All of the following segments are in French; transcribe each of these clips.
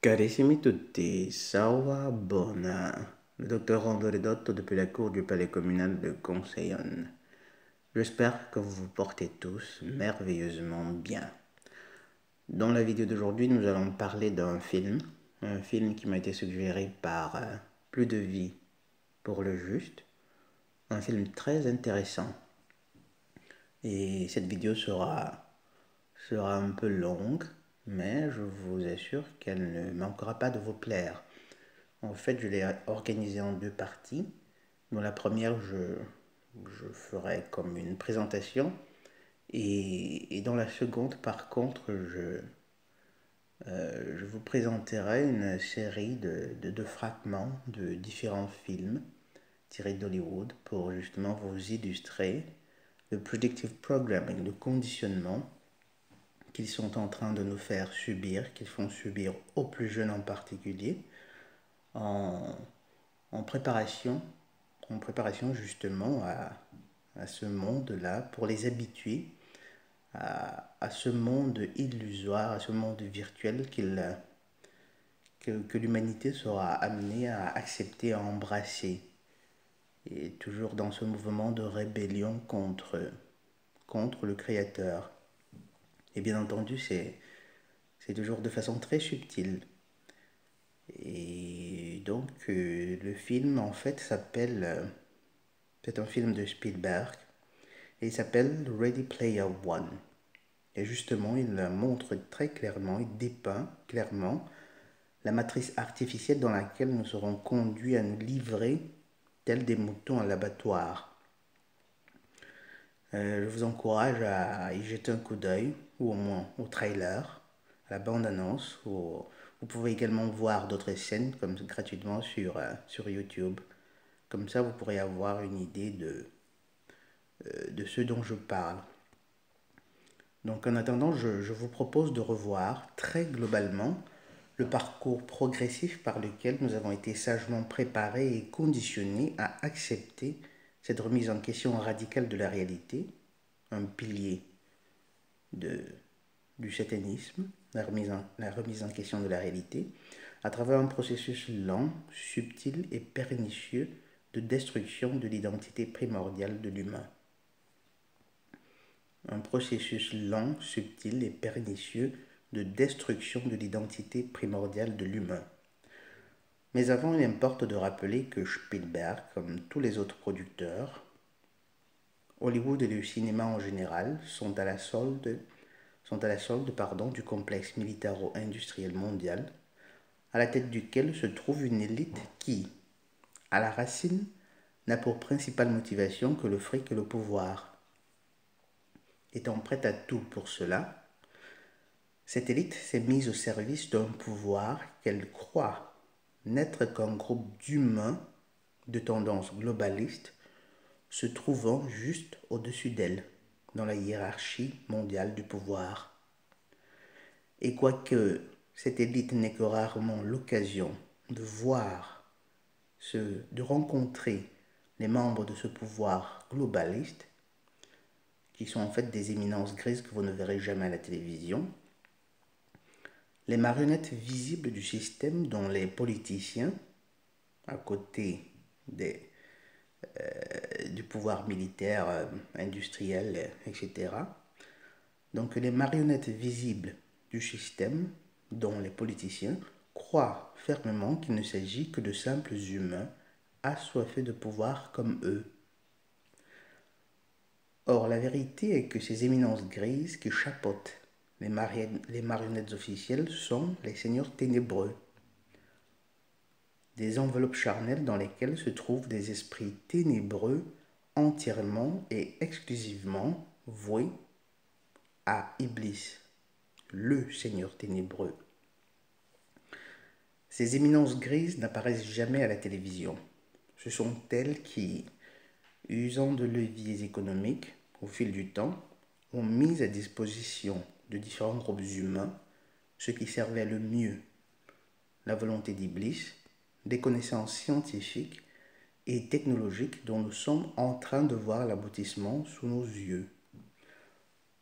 Carissimi tutti, Sawa Bona, le docteur André Redotto depuis la cour du palais communal de Conseillon. J'espère que vous vous portez tous merveilleusement bien. Dans la vidéo d'aujourd'hui, nous allons parler d'un film qui m'a été suggéré par Plus de vie pour le juste, un film très intéressant. Et cette vidéo sera un peu longue, mais je vous assure qu'elle ne manquera pas de vous plaire. En fait, je l'ai organisé en deux parties. Dans la première, je ferai comme une présentation. Et dans la seconde, par contre, je vous présenterai une série de fragments de différents films tirés d'Hollywood pour justement vous illustrer le predictive programming, le conditionnement qu'ils sont en train de nous faire subir, qu'ils font subir aux plus jeunes en particulier, en préparation justement à ce monde-là, pour les habituer à ce monde illusoire, à ce monde virtuel que l'humanité sera amenée à accepter, à embrasser. Et toujours dans ce mouvement de rébellion contre le Créateur. Et bien entendu, c'est toujours de façon très subtile. Et donc, le film, en fait, c'est un film de Spielberg, et il s'appelle Ready Player One. Et justement, il montre très clairement, il dépeint clairement la matrice artificielle dans laquelle nous serons conduits à nous livrer tels des moutons à l'abattoir. Je vous encourage à y jeter un coup d'œil, ou au moins au trailer, à la bande-annonce. Vous pouvez également voir d'autres scènes comme gratuitement sur YouTube. Comme ça, vous pourrez avoir une idée de ce dont je parle. Donc en attendant, je vous propose de revoir très globalement le parcours progressif par lequel nous avons été sagement préparés et conditionnés à accepter cette remise en question radicale de la réalité, un pilier du satanisme, la remise en question de la réalité, à travers un processus lent, subtil et pernicieux de destruction de l'identité primordiale de l'humain. Un processus lent, subtil et pernicieux de destruction de l'identité primordiale de l'humain. Mais avant, il importe de rappeler que Spielberg, comme tous les autres producteurs, Hollywood et le cinéma en général, sont à la solde du complexe militaro-industriel mondial, à la tête duquel se trouve une élite qui, à la racine, n'a pour principale motivation que le fric et le pouvoir. Étant prête à tout pour cela, cette élite s'est mise au service d'un pouvoir qu'elle croit n'être qu'un groupe d'humains de tendance globaliste se trouvant juste au-dessus d'elle dans la hiérarchie mondiale du pouvoir. Et quoique cette élite n'ait que rarement l'occasion de de rencontrer les membres de ce pouvoir globaliste, qui sont en fait des éminences grises que vous ne verrez jamais à la télévision, les marionnettes visibles du système dont les politiciens, à côté du pouvoir militaire, industriel, etc., donc les marionnettes visibles du système dont les politiciens croient fermement qu'il ne s'agit que de simples humains assoiffés de pouvoir comme eux. Or, la vérité est que ces éminences grises qui chapeautent les marionnettes officielles sont les seigneurs ténébreux, des enveloppes charnelles dans lesquelles se trouvent des esprits ténébreux entièrement et exclusivement voués à Iblis, le seigneur ténébreux. Ces éminences grises n'apparaissent jamais à la télévision. Ce sont elles qui, usant de leviers économiques au fil du temps, ont mis à disposition de différents groupes humains ce qui servait le mieux la volonté d'Iblis, des connaissances scientifiques et technologiques dont nous sommes en train de voir l'aboutissement sous nos yeux.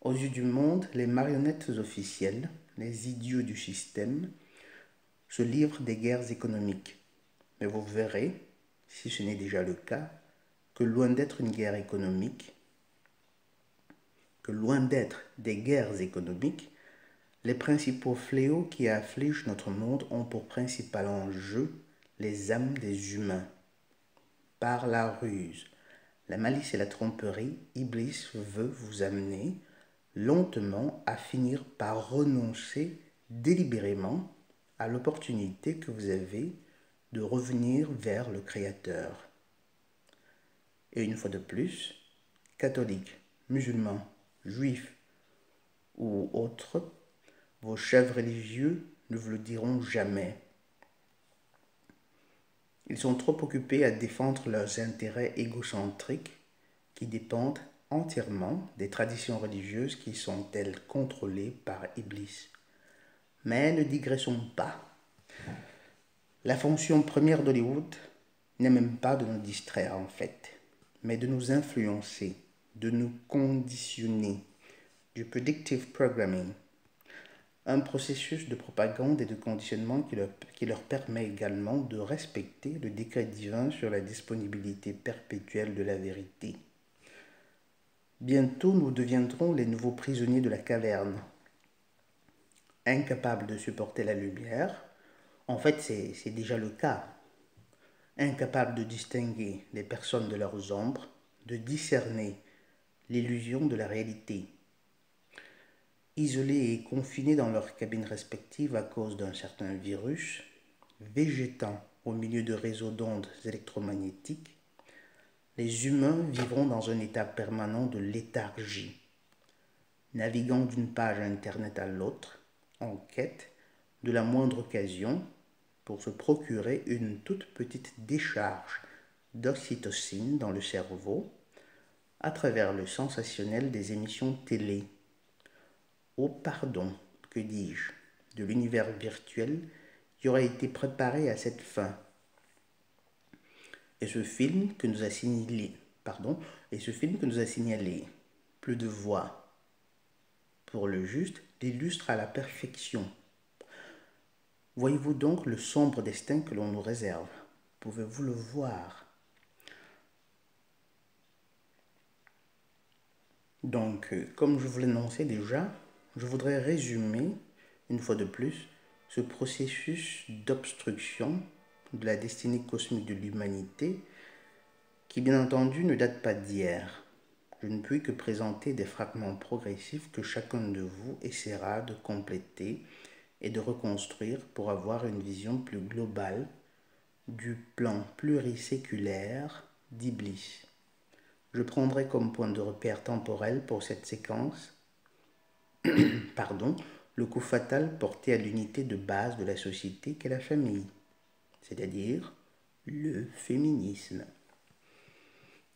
Aux yeux du monde, les marionnettes officielles, les idiots du système, se livrent des guerres économiques. Mais vous verrez, si ce n'est déjà le cas, que loin d'être une guerre économique, que loin d'être des guerres économiques, les principaux fléaux qui affligent notre monde ont pour principal enjeu les âmes des humains. Par la ruse, la malice et la tromperie, Iblis veut vous amener lentement à finir par renoncer délibérément à l'opportunité que vous avez de revenir vers le Créateur. Et une fois de plus, catholiques, musulmans, juifs ou autres, vos chefs religieux ne vous le diront jamais. Ils sont trop occupés à défendre leurs intérêts égocentriques qui dépendent entièrement des traditions religieuses qui sont, elles, contrôlées par Iblis. Mais ne digressons pas. La fonction première d'Hollywood n'est même pas de nous distraire en fait, mais de nous influencer, de nous conditionner, du predictive programming, un processus de propagande et de conditionnement qui leur permet également de respecter le décret divin sur la disponibilité perpétuelle de la vérité. Bientôt, nous deviendrons les nouveaux prisonniers de la caverne, incapables de supporter la lumière. En fait, c'est déjà le cas. Incapables de distinguer les personnes de leurs ombres, de discerner l'illusion de la réalité. Isolés et confinés dans leurs cabines respectives à cause d'un certain virus, végétant au milieu de réseaux d'ondes électromagnétiques, les humains vivront dans un état permanent de léthargie, naviguant d'une page Internet à l'autre, en quête de la moindre occasion pour se procurer une toute petite décharge d'oxytocine dans le cerveau à travers le sensationnel des émissions télé. Au pardon, que dis-je, de l'univers virtuel qui aura été préparé à cette fin. Et ce film que nous a signalé, plus de voix pour le juste, l'illustre à la perfection. Voyez-vous donc le sombre destin que l'on nous réserve? Pouvez-vous le voir? Donc, comme je vous l'annonçais déjà, je voudrais résumer, une fois de plus, ce processus d'obstruction de la destinée cosmique de l'humanité qui, bien entendu, ne date pas d'hier. Je ne puis que présenter des fragments progressifs que chacun de vous essaiera de compléter et de reconstruire pour avoir une vision plus globale du plan pluriséculaire d'Iblis. Je prendrai comme point de repère temporel pour cette séquence le coup fatal porté à l'unité de base de la société qu'est la famille, c'est-à-dire le féminisme.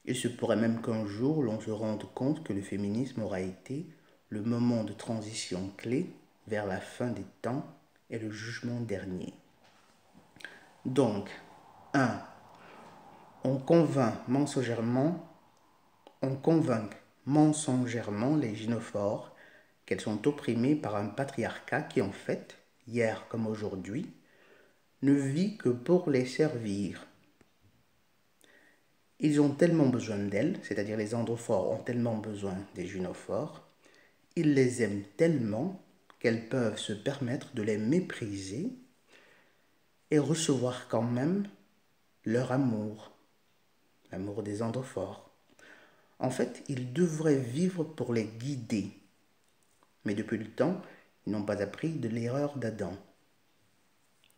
Il se pourrait même qu'un jour l'on se rende compte que le féminisme aura été le moment de transition clé vers la fin des temps et le jugement dernier. Donc, 1. On convainc mensongèrement les gynophores qu'elles sont opprimées par un patriarcat qui, en fait, hier comme aujourd'hui, ne vit que pour les servir. Ils ont tellement besoin d'elles, c'est-à-dire les androphores ont tellement besoin des gynophores, ils les aiment tellement qu'elles peuvent se permettre de les mépriser et recevoir quand même leur amour, l'amour des androphores. En fait, ils devraient vivre pour les guider. Mais depuis le temps, ils n'ont pas appris de l'erreur d'Adam.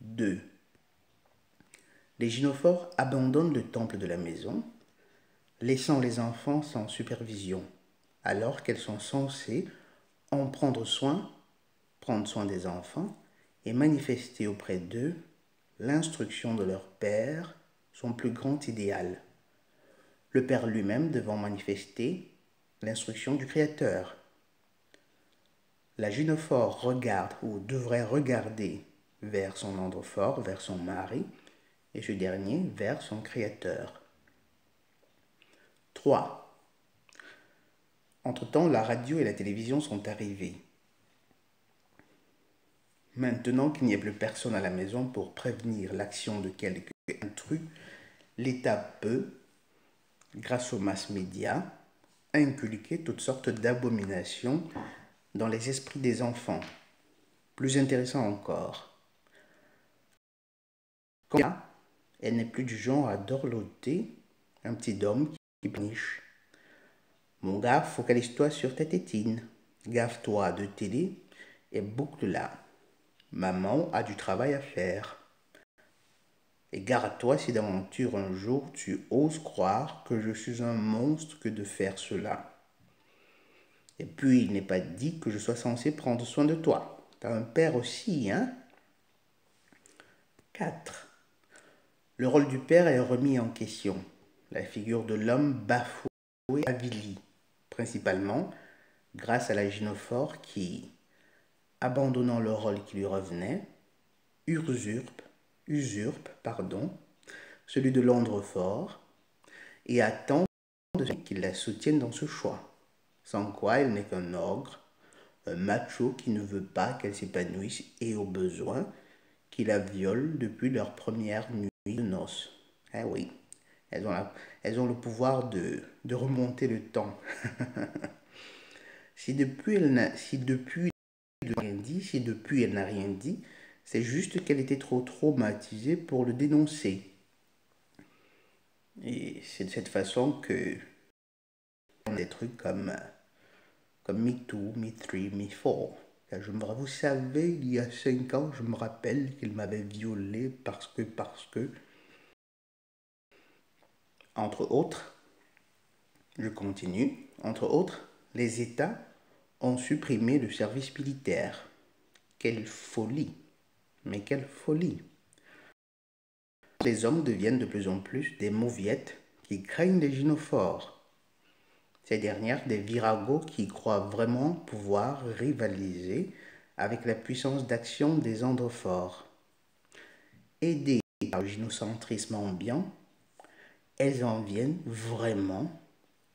2. Les gynophores abandonnent le temple de la maison, laissant les enfants sans supervision, alors qu'elles sont censées en prendre soin des enfants et manifester auprès d'eux l'instruction de leur père, son plus grand idéal. Le père lui-même devant manifester l'instruction du Créateur. La gynophore regarde ou devrait regarder vers son androphore, vers son mari, et ce dernier vers son Créateur. 3. Entre-temps, la radio et la télévision sont arrivées. Maintenant qu'il n'y a plus personne à la maison pour prévenir l'action de quelque intrus, l'État peut, grâce aux mass médias, inculquer toutes sortes d'abominations dans les esprits des enfants. Plus intéressant encore, quand elle n'est plus du genre à dorloter un petit homme qui pniche. Mon gars, focalise-toi sur ta tétine, gaffe-toi de télé et boucle-la. Maman a du travail à faire. Et garde-toi si d'aventure un jour tu oses croire que je suis un monstre que de faire cela. Et puis il n'est pas dit que je sois censé prendre soin de toi. T'as un père aussi, hein? 4. Le rôle du père est remis en question. La figure de l'homme bafouée et avilie, principalement grâce à la gynophore qui, abandonnant le rôle qui lui revenait, usurpe, celui de l'androphore et attend de celui qui la soutienne dans ce choix, sans quoi elle n'est qu'un ogre, un macho qui ne veut pas qu'elle s'épanouisse et au besoin qui la viole depuis leur première nuit de noces. Eh oui, elles ont le pouvoir de remonter le temps. Si depuis elle n'a rien dit, c'est juste qu'elle était trop traumatisée pour le dénoncer. Et c'est de cette façon que on a des trucs comme Me Too, Me 3, Me 4. Vous savez, il y a 5 ans, je me rappelle qu'il m'avait violé parce que, entre autres, je continue, entre autres, les États ont supprimé le service militaire. Quelle folie! Mais quelle folie! Les hommes deviennent de plus en plus des mauviettes qui craignent les gynophores. Ces dernières, des viragos qui croient vraiment pouvoir rivaliser avec la puissance d'action des androphores. Aidées par le gynocentrisme ambiant, elles en viennent vraiment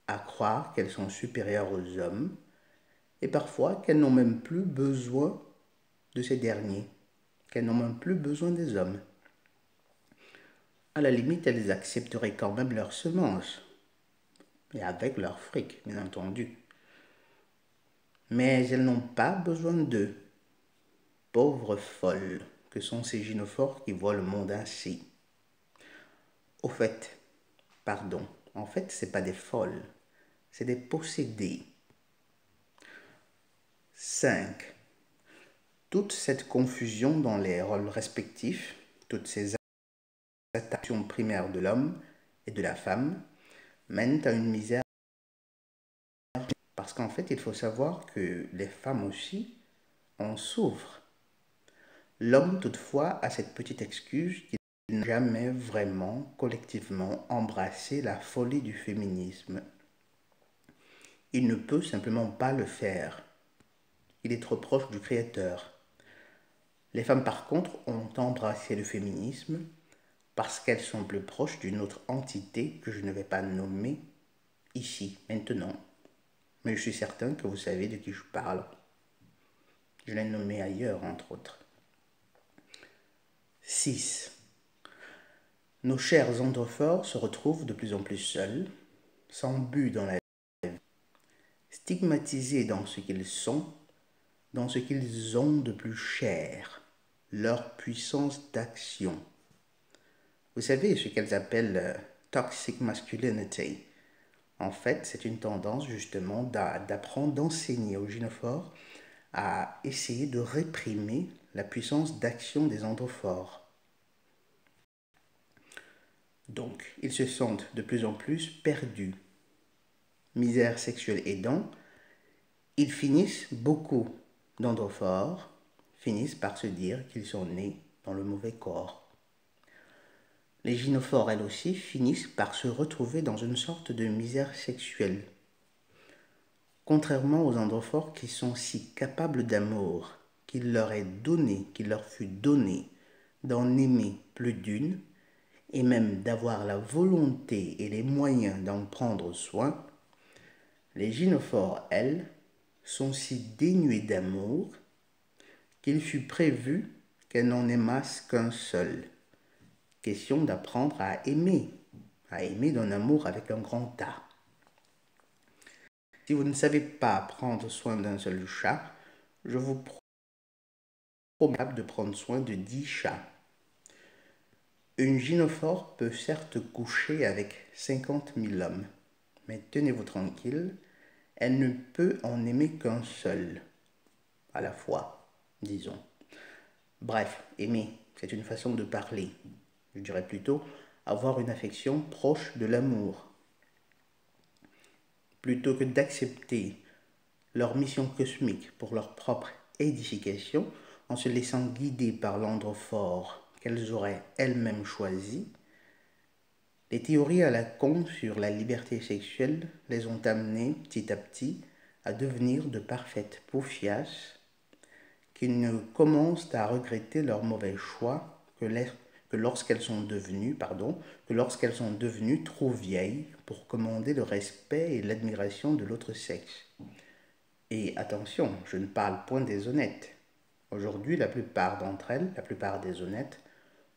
à croire qu'elles sont supérieures aux hommes et parfois qu'elles n'ont même plus besoin de ces derniers, qu'elles n'ont même plus besoin des hommes. À la limite, elles accepteraient quand même leurs semences, et avec leur fric, bien entendu. Mais elles n'ont pas besoin d'eux. Pauvres folles que sont ces gynophores qui voient le monde ainsi. Au fait, pardon, en fait, c'est pas des folles, c'est des possédées. 5. Toute cette confusion dans les rôles respectifs, toutes ces adaptations primaires de l'homme et de la femme mènent à une misère. Parce qu'en fait, il faut savoir que les femmes aussi en souffrent. L'homme, toutefois, a cette petite excuse qu'il n'a jamais vraiment, collectivement, embrassé la folie du féminisme. Il ne peut simplement pas le faire. Il est trop proche du Créateur. Les femmes, par contre, ont embrassé le féminisme parce qu'elles sont plus proches d'une autre entité que je ne vais pas nommer ici, maintenant. Mais je suis certain que vous savez de qui je parle. Je l'ai nommé ailleurs, entre autres. 6. Nos chers androphores se retrouvent de plus en plus seuls, sans but dans la vie, stigmatisés dans ce qu'ils sont, dans ce qu'ils ont de plus cher, leur puissance d'action. Vous savez ce qu'elles appellent toxic masculinity. En fait, c'est une tendance justement d'apprendre, d'enseigner aux gynophores à essayer de réprimer la puissance d'action des androphores. Donc, ils se sentent de plus en plus perdus. Misère sexuelle aidant, beaucoup d'androphores finissent par se dire qu'ils sont nés dans le mauvais corps. Les gynophores, elles aussi, finissent par se retrouver dans une sorte de misère sexuelle. Contrairement aux androphores qui sont si capables d'amour, qu'il leur fut donné d'en aimer plus d'une, et même d'avoir la volonté et les moyens d'en prendre soin, les gynophores, elles, sont si dénuées d'amour qu'il fut prévu qu'elles n'en aimassent qu'un seul. Question d'apprendre à aimer d'un amour avec un grand A. Si vous ne savez pas prendre soin d'un seul chat, je vous promets de prendre soin de 10 chats. Une gynophore peut certes coucher avec 50 000 hommes, mais tenez-vous tranquille, elle ne peut en aimer qu'un seul, à la fois, disons. Bref, aimer, c'est une façon de parler. Je dirais plutôt avoir une affection proche de l'amour. Plutôt que d'accepter leur mission cosmique pour leur propre édification, en se laissant guider par l'androphore qu'elles auraient elles-mêmes choisi, les théories à la con sur la liberté sexuelle les ont amenées petit à petit à devenir de parfaites paufiasses qui ne commencent à regretter leur mauvais choix que lorsqu'elles sont devenues trop vieilles pour commander le respect et l'admiration de l'autre sexe. Et attention, je ne parle point des honnêtes. Aujourd'hui, la plupart d'entre elles, la plupart des honnêtes,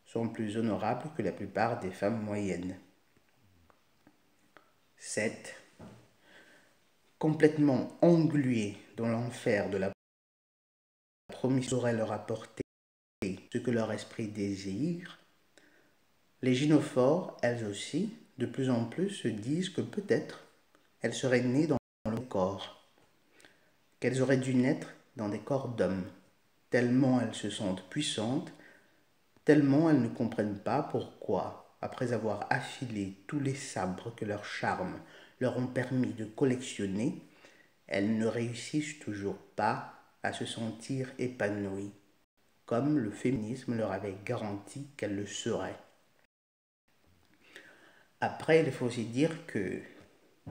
sont plus honorables que la plupart des femmes moyennes. 7. Complètement engluées dans l'enfer de la promesse saurait leur apporter ce que leur esprit désire, les gynophores, elles aussi, de plus en plus se disent que peut-être elles seraient nées dans le corps, qu'elles auraient dû naître dans des corps d'hommes, tellement elles se sentent puissantes, tellement elles ne comprennent pas pourquoi, après avoir affilé tous les sabres que leur charme leur ont permis de collectionner, elles ne réussissent toujours pas à se sentir épanouies, comme le féminisme leur avait garanti qu'elles le seraient. Après, il faut aussi dire que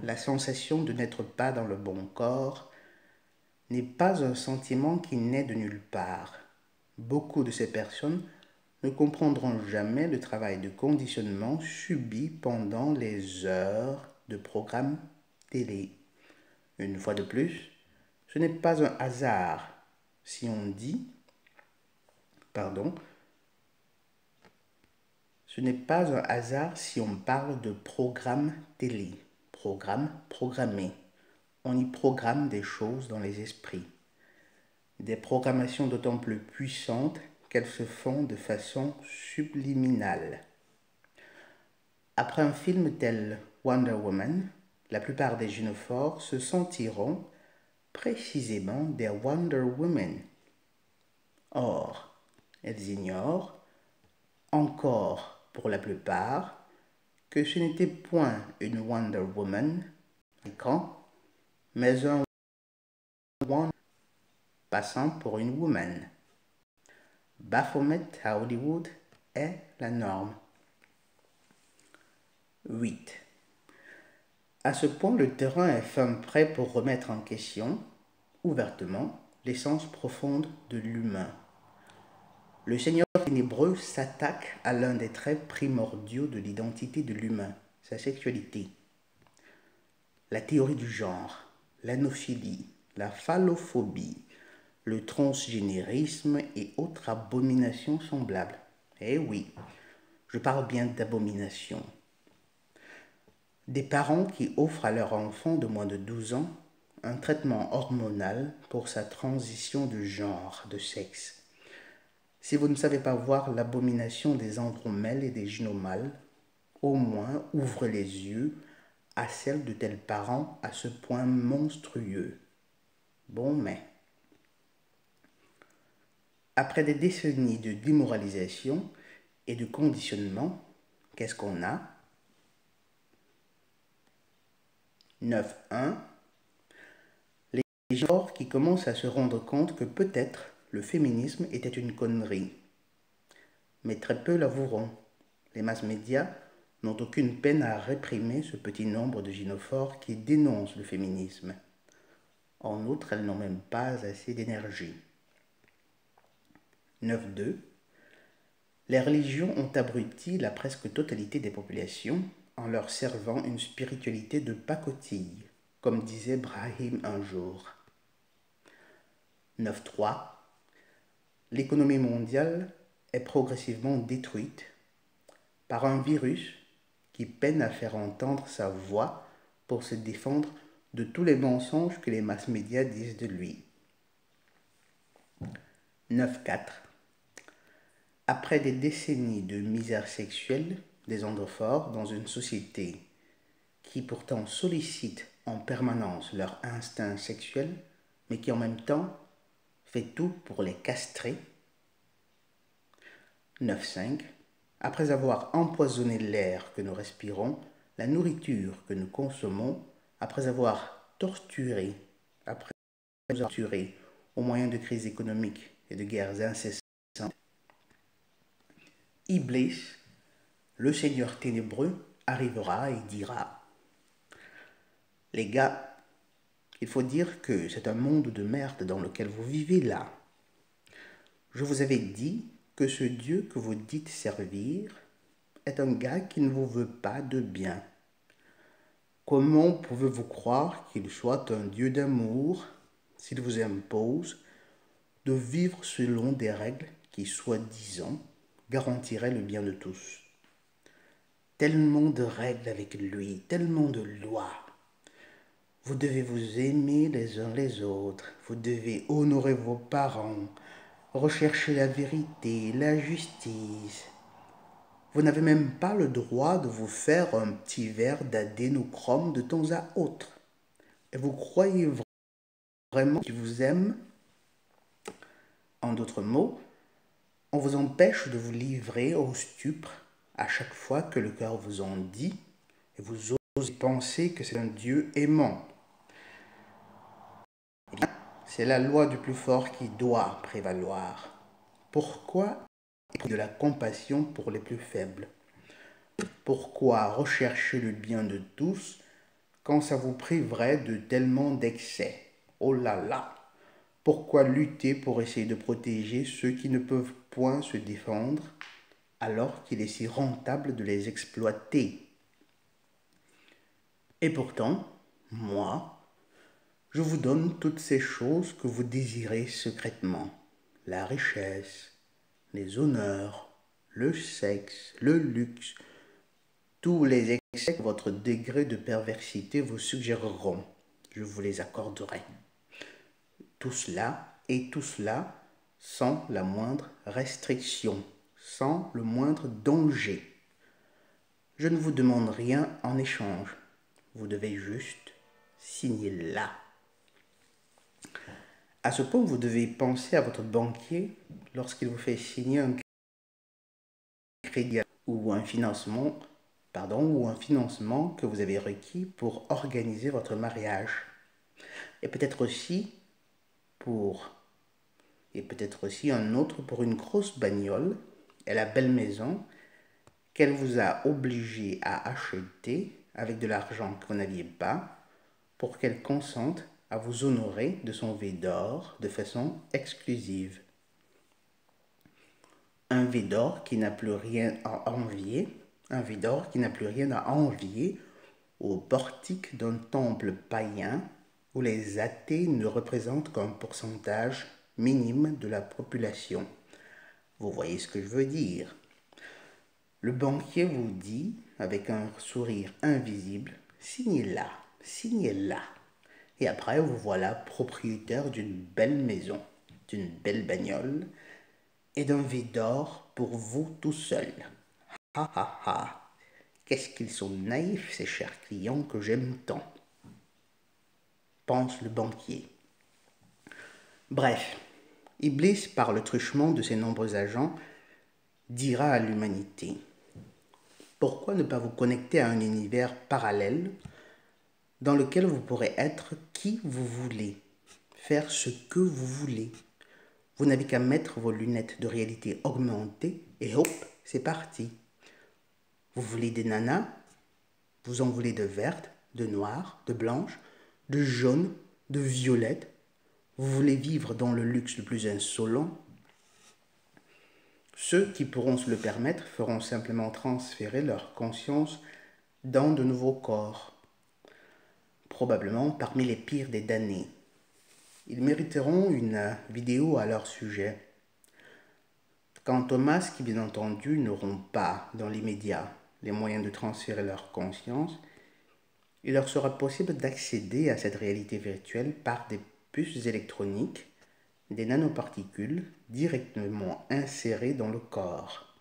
la sensation de n'être pas dans le bon corps n'est pas un sentiment qui naît de nulle part. Beaucoup de ces personnes ne comprendront jamais le travail de conditionnement subi pendant les heures de programme télé. Une fois de plus, ce n'est pas un hasard si on dit, ce n'est pas un hasard si on parle de programme télé, programme programmé. On y programme des choses dans les esprits. Des programmations d'autant plus puissantes qu'elles se font de façon subliminale. Après un film tel Wonder Woman, la plupart des gynophores se sentiront précisément des Wonder Women. Or, elles ignorent, encore pour la plupart, que ce n'était point une Wonder Woman, mais un Wonder passant pour une woman. Baphomet à Hollywood est la norme. 8. À ce point, le terrain est fin prêt pour remettre en question, ouvertement, l'essence profonde de l'humain. Le Seigneur ténébreux s'attaque à l'un des traits primordiaux de l'identité de l'humain, sa sexualité. La théorie du genre, l'anophilie, la phallophobie, le transgénérisme et autres abominations semblables. Eh oui, je parle bien d'abominations. Des parents qui offrent à leur enfant de moins de 12 ans un traitement hormonal pour sa transition de genre, de sexe. Si vous ne savez pas voir l'abomination des andromèles et des gynomales, au moins ouvrez les yeux à celle de tels parents à ce point monstrueux. Bon, mais après des décennies de démoralisation et de conditionnement, qu'est-ce qu'on a? 9.1. Les gens qui commencent à se rendre compte que peut-être le féminisme était une connerie. Mais très peu l'avoueront. Les masses médias n'ont aucune peine à réprimer ce petit nombre de gynophores qui dénoncent le féminisme. En outre, elles n'ont même pas assez d'énergie. 9.2. Les religions ont abruti la presque totalité des populations en leur servant une spiritualité de pacotille, comme disait Brahim un jour. 9.3. l'économie mondiale est progressivement détruite par un virus qui peine à faire entendre sa voix pour se défendre de tous les mensonges que les mass médias disent de lui. 9.4. Après des décennies de misère sexuelle des hommes forts dans une société qui pourtant sollicite en permanence leur instinct sexuel, mais qui en même temps fait tout pour les castrer. 9.5. Après avoir empoisonné l'air que nous respirons, la nourriture que nous consommons, après avoir torturé au moyen de crises économiques et de guerres incessantes, Iblis, le Seigneur ténébreux, arrivera et dira: les gars, il faut dire que c'est un monde de merde dans lequel vous vivez là. Je vous avais dit que ce Dieu que vous dites servir est un gars qui ne vous veut pas de bien. Comment pouvez-vous croire qu'il soit un Dieu d'amour s'il vous impose de vivre selon des règles qui, soi-disant, garantiraient le bien de tous? Tellement de règles avec lui, tellement de lois. Vous devez vous aimer les uns les autres, vous devez honorer vos parents, rechercher la vérité, la justice. Vous n'avez même pas le droit de vous faire un petit verre d'adénochrome de temps à autre. Et vous croyez vraiment qu'il vous aime? En d'autres mots, on vous empêche de vous livrer au stupre à chaque fois que le cœur vous en dit, et vous osez penser que c'est un Dieu aimant. Eh bien, c'est la loi du plus fort qui doit prévaloir. Pourquoi de la compassion pour les plus faibles? Pourquoi rechercher le bien de tous quand ça vous priverait de tellement d'excès? Oh là là! Pourquoi lutter pour essayer de protéger ceux qui ne peuvent point se défendre alors qu'il est si rentable de les exploiter? Et pourtant, moi, je vous donne toutes ces choses que vous désirez secrètement. La richesse, les honneurs, le sexe, le luxe, tous les excès que votre degré de perversité vous suggéreront, je vous les accorderai. Tout cela et tout cela sans la moindre restriction, sans le moindre danger. Je ne vous demande rien en échange. Vous devez juste signer là. À ce point, vous devez penser à votre banquier lorsqu'il vous fait signer un crédit ou un financement, que vous avez requis pour organiser votre mariage. Et peut-être aussi un autre pour une grosse bagnole et la belle maison qu'elle vous a obligé à acheter avec de l'argent que vous n'aviez pas pour qu'elle consente à vous honorer de son V d'or de façon exclusive. Un V d'or qui n'a plus rien à envier, au portique d'un temple païen où les athées ne représentent qu'un pourcentage minime de la population. Vous voyez ce que je veux dire? Le banquier vous dit, avec un sourire invisible, signez là, signez là. Et après, vous voilà propriétaire d'une belle maison, d'une belle bagnole et d'un V d'or pour vous tout seul. Ha ha ha! Qu'est-ce qu'ils sont naïfs, ces chers clients que j'aime tant, pense le banquier. Bref, Iblis, par le truchement de ses nombreux agents, dira à l'humanité: pourquoi ne pas vous connecter à un univers parallèle dans lequel vous pourrez être qui vous voulez, faire ce que vous voulez? Vous n'avez qu'à mettre vos lunettes de réalité augmentée et hop, c'est parti. Vous voulez des nanas? Vous en voulez de vertes, de noires, de blanches, de jaunes, de violettes? Vous voulez vivre dans le luxe le plus insolent? Ceux qui pourront se le permettre feront simplement transférer leur conscience dans de nouveaux corps, probablement parmi les pires des damnés. Ils mériteront une vidéo à leur sujet. Quant aux masses qui, bien entendu, n'auront pas, dans l'immédiat, les moyens de transférer leur conscience, il leur sera possible d'accéder à cette réalité virtuelle par des puces électroniques, des nanoparticules directement insérées dans le corps.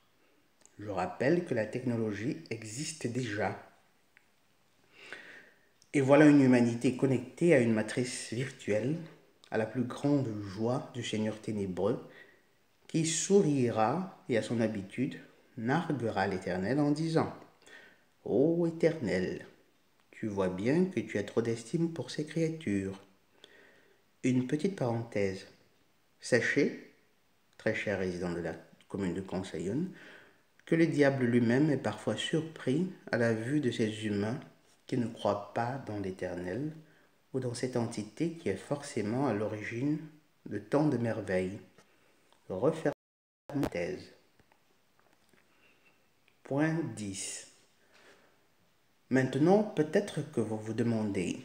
Je rappelle que la technologie existe déjà. Et voilà une humanité connectée à une matrice virtuelle, à la plus grande joie du Seigneur ténébreux, qui sourira et à son habitude narguera l'Éternel en disant « Ô Éternel, tu vois bien que tu as trop d'estime pour ces créatures. » Une petite parenthèse. Sachez, très cher résident de la commune de Conseillonne, que le diable lui-même est parfois surpris à la vue de ces humains qui ne croient pas dans l'Éternel ou dans cette entité qui est forcément à l'origine de tant de merveilles. Referme thèse. Point 10. Maintenant, peut-être que vous vous demandez,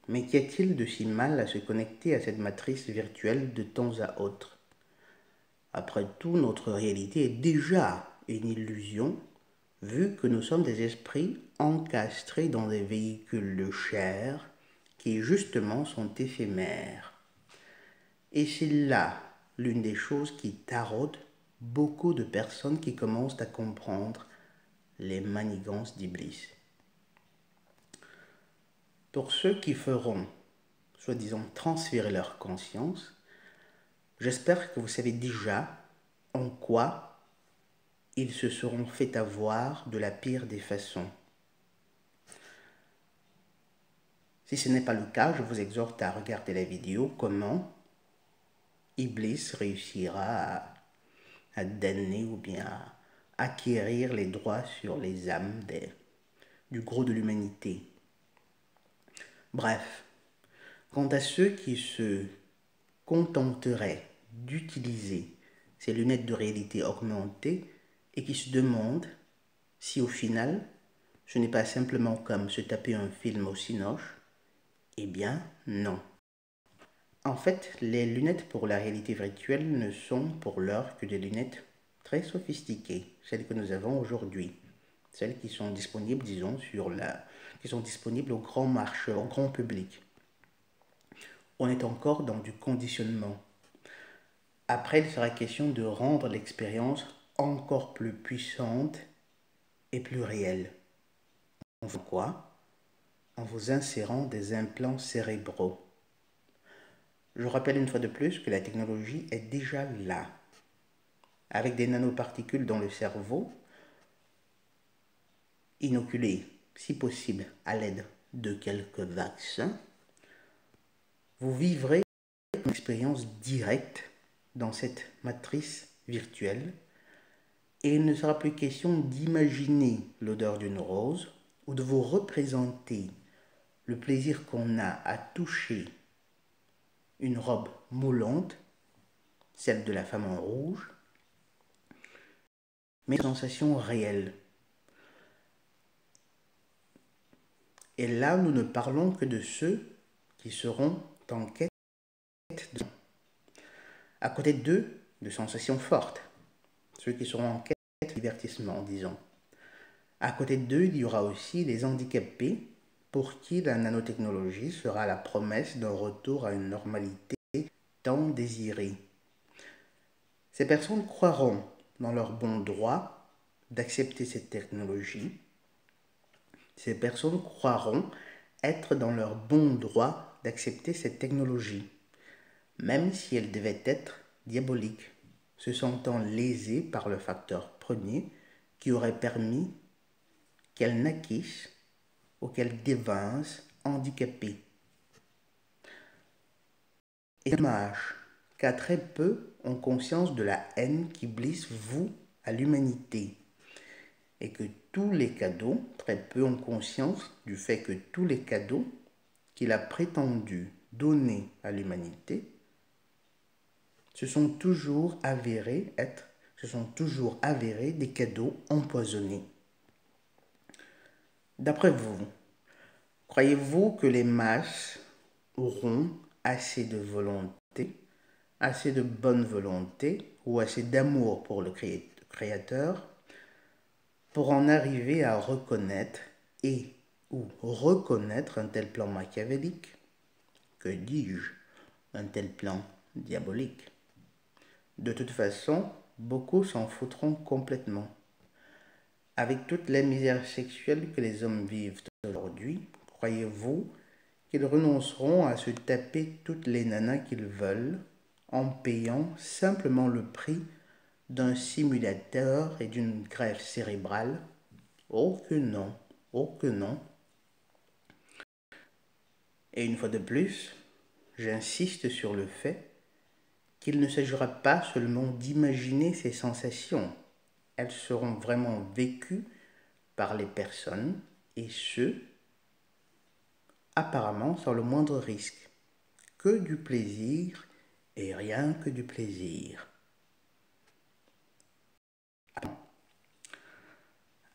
mais qu'y a-t-il de si mal à se connecter à cette matrice virtuelle de temps à autre? Après tout, notre réalité est déjà une illusion, vu que nous sommes des esprits encastrés dans des véhicules de chair qui justement sont éphémères. Et c'est là l'une des choses qui taraude beaucoup de personnes qui commencent à comprendre les manigances d'Iblis. Pour ceux qui feront, soi-disant, transférer leur conscience, j'espère que vous savez déjà en quoi ils se seront fait avoir de la pire des façons. Si ce n'est pas le cas, je vous exhorte à regarder la vidéo comment Iblis réussira à damner ou bien à acquérir les droits sur les âmes du gros de l'humanité. Bref, quant à ceux qui se contenteraient d'utiliser ces lunettes de réalité augmentée et qui se demandent si au final ce n'est pas simplement comme se taper un film au cinoche, eh bien non. En fait, les lunettes pour la réalité virtuelle ne sont pour l'heure que des lunettes très sophistiquées, celles que nous avons aujourd'hui, celles qui sont disponibles, disons, qui sont disponibles au grand marché, au grand public. On est encore dans du conditionnement. Après, il sera question de rendre l'expérience encore plus puissante et plus réelle. En faisant quoi? En vous insérant des implants cérébraux. Je rappelle une fois de plus que la technologie est déjà là. Avec des nanoparticules dans le cerveau, inoculées, si possible, à l'aide de quelques vaccins, vous vivrez une expérience directe dans cette matrice virtuelle et il ne sera plus question d'imaginer l'odeur d'une rose ou de vous représenter le plaisir qu'on a à toucher une robe moulante, celle de la femme en rouge, mais une sensation réelle. Et là, nous ne parlons que de ceux qui seront en quête de... À côté d'eux, de sensations fortes, ceux qui seront en quête de divertissement, disons. À côté d'eux, il y aura aussi les handicapés pour qui la nanotechnologie sera la promesse d'un retour à une normalité tant désirée. Ces personnes croiront dans leur bon droit d'accepter cette technologie. Ces personnes croiront être dans leur bon droit d'accepter cette technologie, même si elle devait être diabolique, se sentant lésée par le facteur premier qui aurait permis qu'elle naquisse ou qu'elle devinsse handicapée. Et dommage, car très peu ont conscience de la haine qu'Iblis voue à l'humanité, et que tous les cadeaux, très peu ont conscience du fait que tous les cadeaux qu'il a prétendu donner à l'humanité se sont toujours avérés des cadeaux empoisonnés. D'après vous, croyez-vous que les masses auront assez de volonté, assez de bonne volonté ou assez d'amour pour le Créateur pour en arriver à reconnaître et ou reconnaître un tel plan machiavélique, que dis-je, un tel plan diabolique. De toute façon, beaucoup s'en foutront complètement. Avec toute la misère sexuelle que les hommes vivent aujourd'hui, croyez-vous qu'ils renonceront à se taper toutes les nanas qu'ils veulent en payant simplement le prix d'un simulateur et d'une greffe cérébrale? Oh que non, oh que non. Et une fois de plus, j'insiste sur le fait qu'il ne s'agira pas seulement d'imaginer ces sensations. Elles seront vraiment vécues par les personnes, et ce, apparemment sans le moindre risque. Que du plaisir et rien que du plaisir.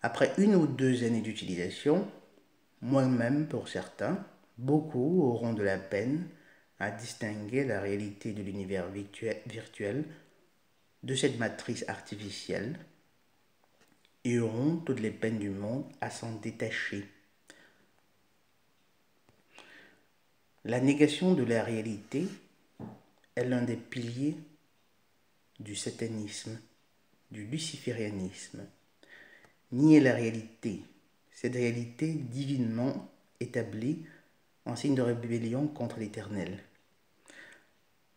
Après 1 ou 2 années d'utilisation, moi-même pour certains, beaucoup auront de la peine à distinguer la réalité de l'univers virtuel de cette matrice artificielle et auront toutes les peines du monde à s'en détacher. La négation de la réalité est l'un des piliers du satanisme, du luciférianisme. Nier la réalité, cette réalité divinement établie en signe de rébellion contre l'Éternel.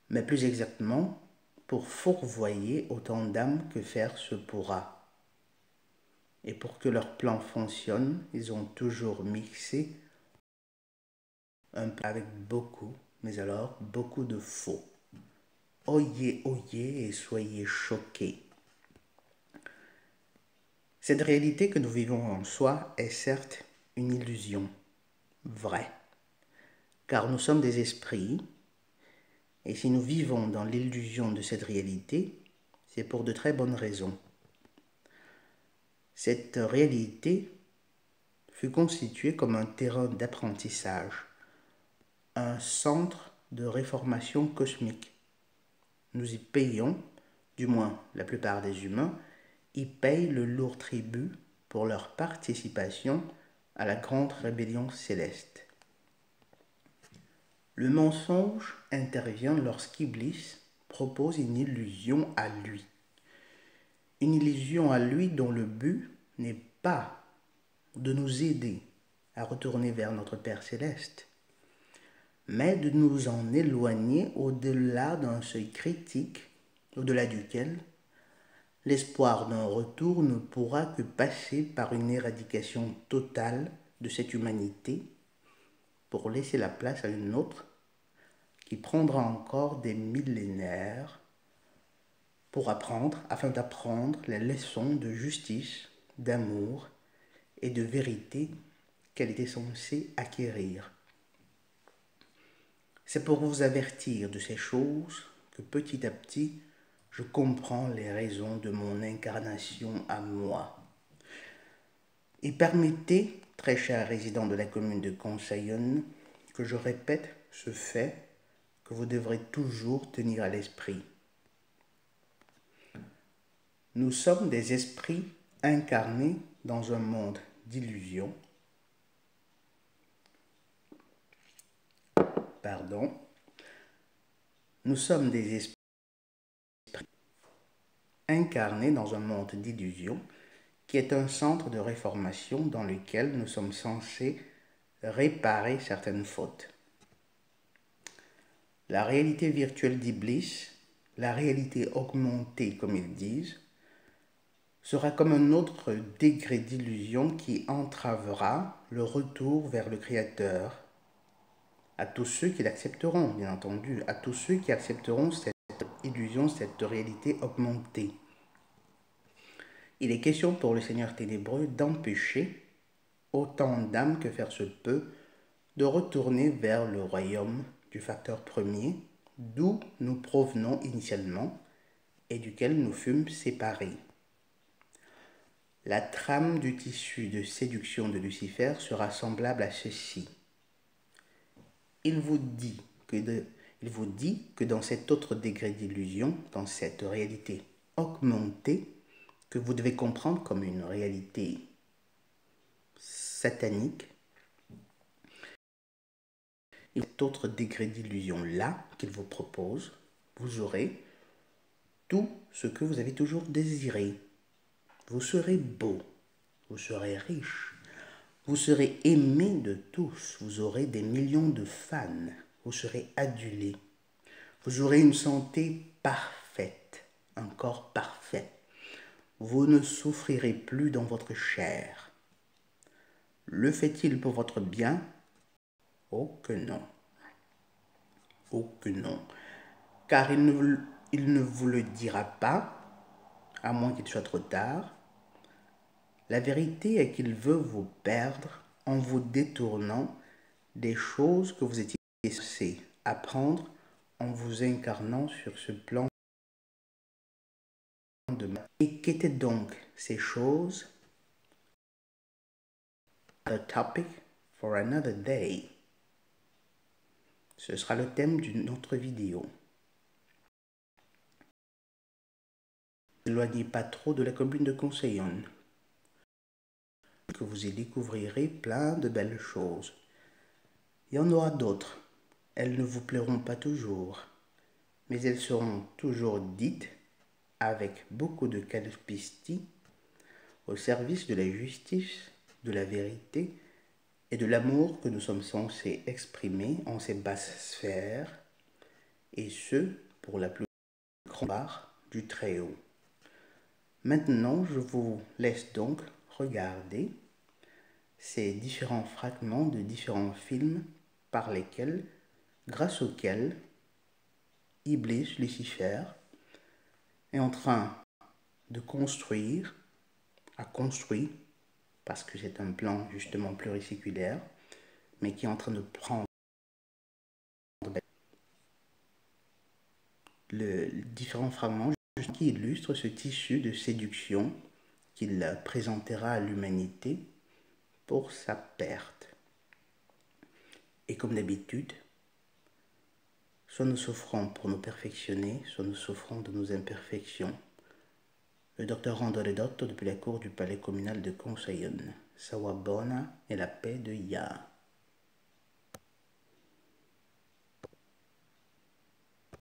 Mais plus exactement, pour fourvoyer autant d'âmes que faire se pourra. Et pour que leur plan fonctionne, ils ont toujours mixé un peu avec beaucoup, mais alors beaucoup de faux. Oyez, oyez et soyez choqués. Cette réalité que nous vivons en soi est certes une illusion, vraie, car nous sommes des esprits, et si nous vivons dans l'illusion de cette réalité, c'est pour de très bonnes raisons. Cette réalité fut constituée comme un terrain d'apprentissage, un centre de réformation cosmique. Nous y payons, du moins la plupart des humains, y payent le lourd tribut pour leur participation à la grande rébellion céleste. Le mensonge intervient lorsqu'Iblis propose une illusion à lui. Une illusion à lui dont le but n'est pas de nous aider à retourner vers notre Père céleste, mais de nous en éloigner au-delà d'un seuil critique, au-delà duquel l'espoir d'un retour ne pourra que passer par une éradication totale de cette humanité pour laisser la place à une autre qui prendra encore des millénaires afin d'apprendre les leçons de justice, d'amour et de vérité qu'elle était censée acquérir. C'est pour vous avertir de ces choses que petit à petit, je comprends les raisons de mon incarnation à moi. Et permettez, très chers résidents de la commune de Consayonne, que je répète ce fait que vous devrez toujours tenir à l'esprit. Nous sommes des esprits incarnés dans un monde d'illusions. Nous sommes des esprits incarnés dans un monde d'illusions qui est un centre de réformation dans lequel nous sommes censés réparer certaines fautes. La réalité virtuelle d'Iblis, la réalité augmentée comme ils disent, sera comme un autre degré d'illusion qui entravera le retour vers le Créateur, à tous ceux qui l'accepteront, bien entendu, à tous ceux qui accepteront cette illusion, cette réalité augmentée. Il est question pour le Seigneur ténébreux d'empêcher autant d'âmes que faire se peut de retourner vers le royaume du facteur premier, d'où nous provenons initialement et duquel nous fûmes séparés. La trame du tissu de séduction de Lucifer sera semblable à ceci. Il vous dit Il vous dit que dans cet autre degré d'illusion, dans cette réalité augmentée, que vous devez comprendre comme une réalité satanique, et cet autre degré d'illusion-là qu'il vous propose, vous aurez tout ce que vous avez toujours désiré. Vous serez beau, vous serez riche, vous serez aimé de tous, vous aurez des millions de fans, vous serez adulé, vous aurez une santé parfaite, un corps parfait. Vous ne souffrirez plus dans votre chair. Le fait-il pour votre bien? Oh que non. Oh que non. Car il ne vous le dira pas, à moins qu'il soit trop tard. La vérité est qu'il veut vous perdre en vous détournant des choses que vous étiez censé apprendre en vous incarnant sur ce plan de main. Et qu'étaient donc ces choses? A topic for another day. Ce sera le thème d'une autre vidéo. Ne éloignez pas trop de la commune de Conseillon, que vous y découvrirez plein de belles choses. Il y en aura d'autres. Elles ne vous plairont pas toujours, mais elles seront toujours dites avec beaucoup de calpistie au service de la justice, de la vérité et de l'amour que nous sommes censés exprimer en ces basses sphères, et ce, pour la plus grande part du Très-Haut. Maintenant, je vous laisse donc regarder ces différents fragments de différents films par lesquels, grâce auxquels Iblis, Lucifer, est en train de construire, a construit, parce que c'est un plan justement pluriséculaire, mais qui est en train de prendre les différents fragments qui illustrent ce tissu de séduction qu'il présentera à l'humanité pour sa perte. Et comme d'habitude, soit nous souffrons pour nous perfectionner, soit nous souffrons de nos imperfections. Le docteur Randoledotto depuis la cour du palais communal de Conseillon. Sawabona et la paix de Yah.